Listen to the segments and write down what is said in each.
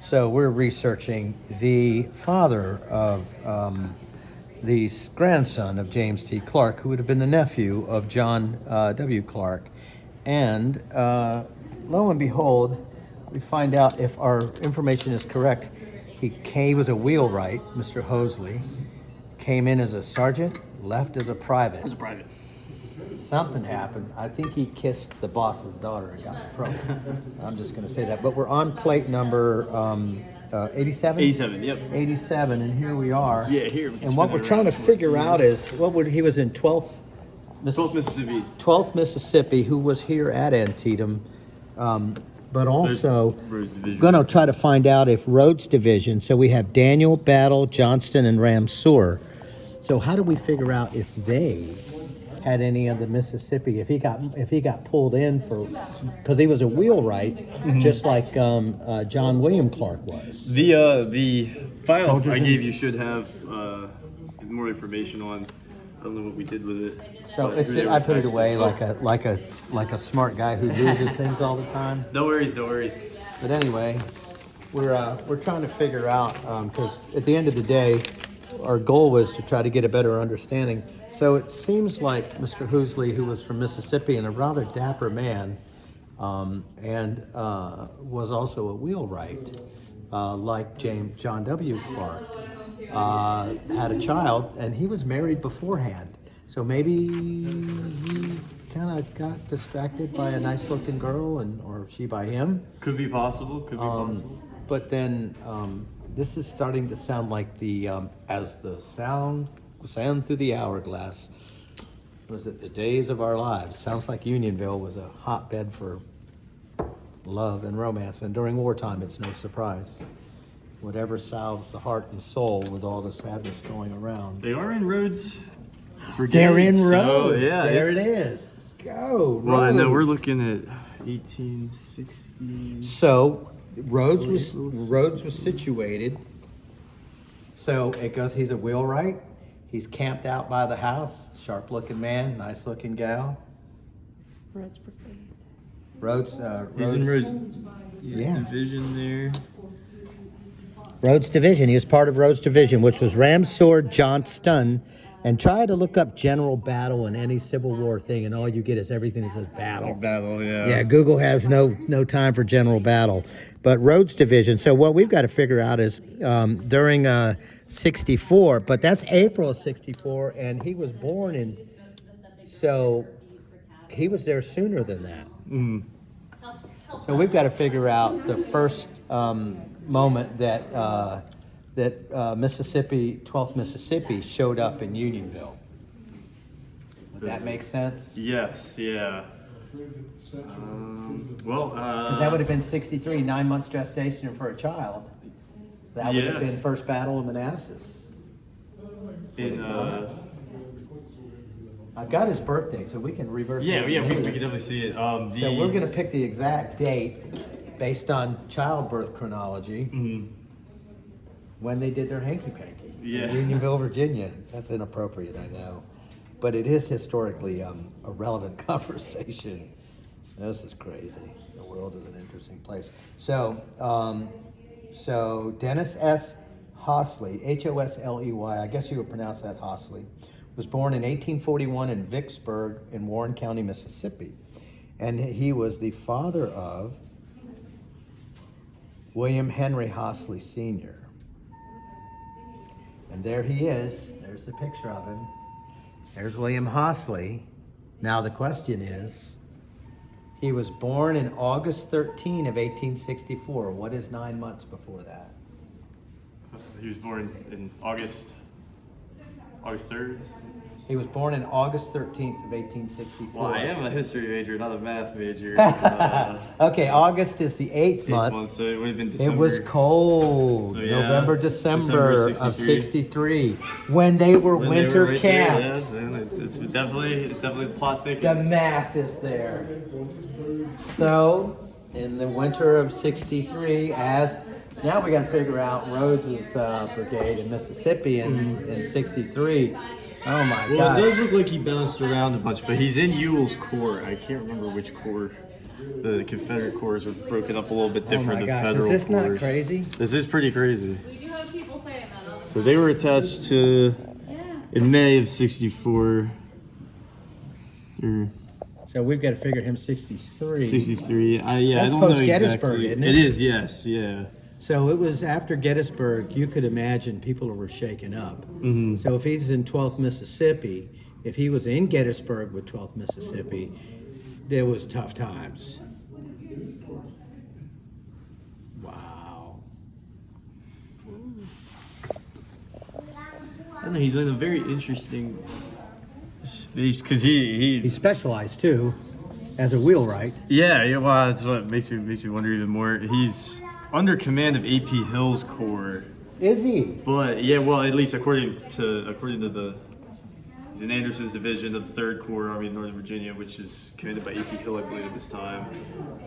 So we're researching the father of the grandson of James T. Clarke, who would have been the nephew of John W. Clarke. And lo and behold, we find out if our information is correct. He was a wheelwright, Mr. Hossley, came in as a sergeant, left as a private. As a private. Something happened. I think he kissed the boss's daughter and got in trouble. I'm just going to say that. But we're on plate number 87? 87, yep. 87, and here we are. Yeah, here. And what we're trying to figure out is, he was in 12th Mississippi. 12th Mississippi, who was here at Antietam, but also going to try to find out if Rhodes Division. So we have Daniel, Battle, Johnston, and Ramseur. So how do we figure out if they had any of the Mississippi? If he got pulled in because he was a wheelwright, just like John William Clarke was. The file Soldiers I gave you should have more information on. I don't know what we did with it. So I put it away like a smart guy who loses things all the time. No worries. But anyway, we're trying to figure out, because at the end of the day, our goal was to try to get a better understanding. So it seems like Mr. Hossley, who was from Mississippi and a rather dapper man, and was also a wheelwright, like John W. Clarke, had a child, and he was married beforehand. So maybe he kind of got distracted by a nice-looking girl, or she by him. Could be possible. But then this is starting to sound like as the sound through the hourglass. Was it the days of our lives? Sounds like Unionville was a hotbed for love and romance, and during wartime, it's no surprise. Whatever salves the heart and soul with all the sadness going around. They are in Rhodes Brigade. They're in Rhodes. So, yeah, there it is. Go, well, Rhodes. then we're looking at 1860. So Rhodes was situated. So it goes. He's a wheelwright. He's camped out by the house. Sharp-looking man, nice-looking gal. Rhodes Brigade. Rhodes. He's in Rhodes. Yeah. Division there. Rhodes Division. He was part of Rhodes Division, which was Ramseur, Johnston, and try to look up General Battle and any Civil War thing, and all you get is everything that says Battle. Battle, yeah. Yeah, Google has no time for General Battle. But Rhodes Division, so what we've got to figure out is during 64, but that's April of 64, and he was born so he was there sooner than that. Mm. So we've got to figure out the first moment that Mississippi, 12th Mississippi, showed up in Unionville. Would that make sense? Yes, yeah. Because that would have been 63, 9 months gestation for a child. That would have been First Battle of Manassas. I've got his birthday, so we can reverse it. Yeah, we can definitely see it. So we're going to pick the exact date based on childbirth chronology. Mm-hmm. When they did their hanky-panky. Yeah. In Unionville, Virginia. That's inappropriate, I know. But it is historically a relevant conversation. This is crazy. The world is an interesting place. So Dennis S. Hossley, Hosley, I guess you would pronounce that Hossley, was born in 1841 in Vicksburg in Warren County, Mississippi. And he was the father of William Henry Hossley Sr. And there he is. There's the picture of him. There's William Hossley. Now the question is, he was born in August 13 of 1864. What is 9 months before that? He was born in August 3rd. He was born in August 13th of 1864. Well, I am a history major, not a math major. Okay, August is the eighth month. So it would have been December. It was cold. So, yeah, November, December of 63, when they were When winter they were right camped. there, yeah, it's definitely plot thickens. The math is there. So, in the winter of 63, now we got to figure out Rhodes' brigade in Mississippi in 63. Oh my God. Well, it does look like he bounced around a bunch, but he's in Ewell's Corps. I can't remember which corps. the Confederate corps were broken up a little bit different Oh my than gosh, federal is this corps. not crazy? This is pretty crazy. We do have people saying that all the So they were attached to in May of '64. Or So we've got to figure him 63. 63. Yeah, That's I don't know post-Gettysburg, exactly. isn't it? It is, yes, yeah. So it was after Gettysburg. You could imagine people were shaken up. Mm-hmm. So if he's in 12th Mississippi, if he was in Gettysburg with 12th Mississippi, there was tough times. Wow. I don't know. He's in a very interesting space because he He specialized too as a wheelwright. yeah. Well, that's what makes me wonder even more. He's under command of A.P. Hill's corps, Is he? but yeah, well, at least according to the. He's in Anderson's division of the 3rd Corps Army of Northern Virginia, which is commanded by A.P. Hill, I believe, at this time.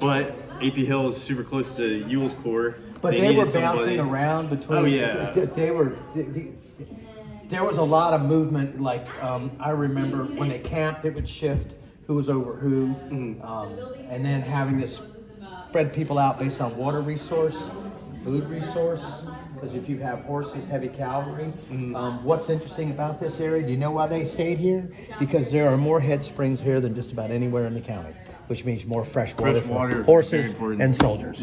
But A.P. Hill is super close to Ewell's corps. But they were bouncing around between. Oh, yeah. They were. There was a lot of movement. Like I remember when they camped, it would shift who was over who, and then having to spread people out based on water resource, food resource. Because if you have horses, heavy cavalry. What's interesting about this area? Do you know why they stayed here? Because there are more head springs here than just about anywhere in the county, which means more fresh water for horses and soldiers.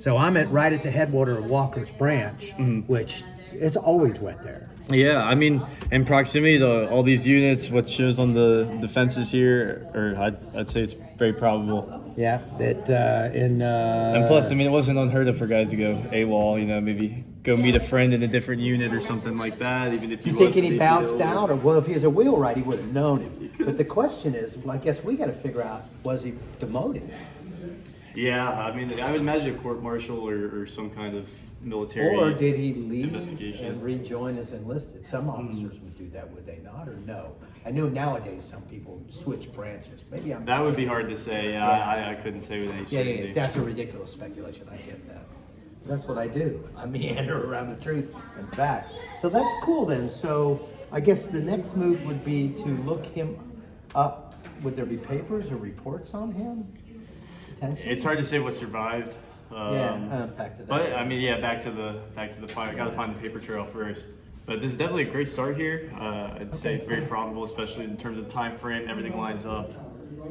So I'm right at the headwater of Walker's Branch, which is always wet there. Yeah, I mean, in proximity to all these units, what shows on the defenses here, or I'd say it's very probable. Yeah, that in. And plus, I mean, it wasn't unheard of for guys to go AWOL, you know, maybe go meet a friend in a different unit or something like that, even if You think he bounced out, or well, if he was a wheelwright, he would have known him. But the question is, well, I guess we got to figure out: was he demoted? Yeah, I mean, I would imagine a court martial or some kind of military. Or did he leave investigation. and rejoin as enlisted? Some officers would do that, would they not, or no? I know nowadays some people switch branches. Maybe I'm. That would be hard to say. Yeah, I couldn't say with any Yeah, certainty. that's a ridiculous speculation. I get that. That's what I do. I meander around the truth and facts. So that's cool then. So I guess the next move would be to look him up. Would there be papers or reports on him? Potentially. It's hard to say what survived. Back to that. But I mean, yeah, back to the fire. I gotta find the paper trail first. But this is definitely a great start here. I'd say it's very probable, especially in terms of time frame. Everything lines up.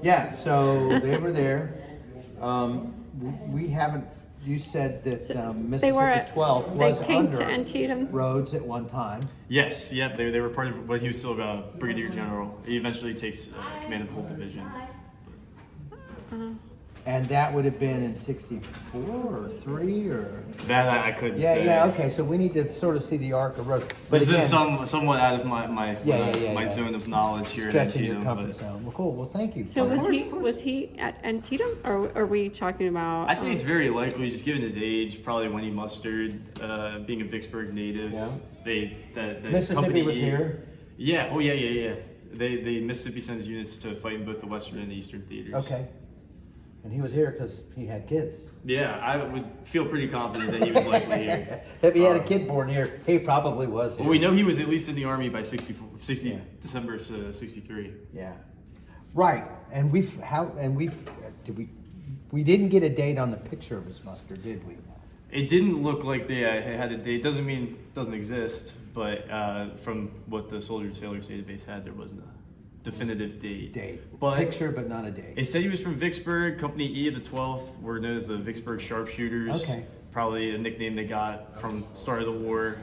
Yeah. So they were there. We haven't. You said that Mississippi 12th was They came under to Antietam. Rhodes at one time. Yes, yeah, they were part of, but he was still a brigadier general. He eventually takes command of the whole division. And that would have been in 64 or 3 or. That I couldn't Yeah, say. yeah, okay. So we need to sort of see the arc of Rhodes. But This again, is somewhat out of my Yeah. zone of knowledge here. stretching in your Antietam, comfort but zone. Well, cool. Well, thank you. So Of course, of course. was he at Antietam, or are we talking about? I'd say it's very likely, just given his age, probably when he mustered, being a Vicksburg native. Yeah. The Mississippi company was E- here. Yeah. Oh yeah. They Mississippi sends units to fight in both the Western and the Eastern theaters. Okay. And he was here because he had kids. Yeah, I would feel pretty confident that he was likely here. If he had a kid born here, he probably was here. Well, we know he was at least in the Army by Yeah. December of '63. Yeah. Right. And we didn't get a date on the picture of his muster, did we? It didn't look like they had a date. Doesn't mean it doesn't exist, but from what the Soldier and Sailors database had, there wasn't a definitive date. But Picture, but not a date. it said he was from Vicksburg. Company E of the 12th were known as the Vicksburg Sharpshooters. Okay. Probably a nickname they got from the start of the war.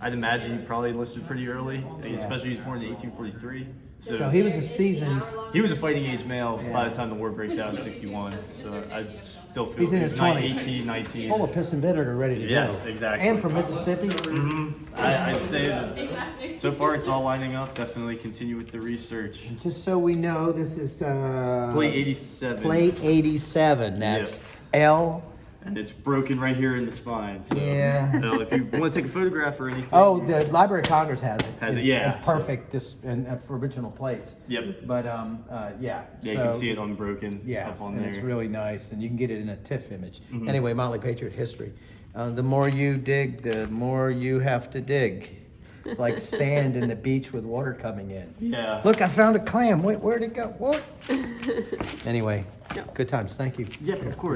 I'd imagine he probably enlisted pretty early, especially he was born in 1843. So he was a seasoned. He was a fighting age male by Yeah. the time the war breaks out in '61. So I still feel He's in his 20s. 18, 19. Full of piss and vinegar, ready to Yes, go. exactly. And from Mississippi. I'd say that Exactly. so far it's all lining up. Definitely continue with the research. Just so we know, this is Plate 87. Plate 87. That's L. And it's broken right here in the spine. So, Yeah. if you want to take a photograph or anything. Oh, the Library of Congress has it. Has it, in- yeah. in perfect and original plates. Yep. But yeah. Yeah, you can see it unbroken Yeah, up on and there. it's really nice, and you can get it in a TIFF image. Mm-hmm. Anyway, Motley Patriot history. The more you dig, the more you have to dig. It's like sand in the beach with water coming in. Yeah. Look, I found a clam. Wait, where'd it go? What? Anyway, good times. Thank you. Yeah, of course.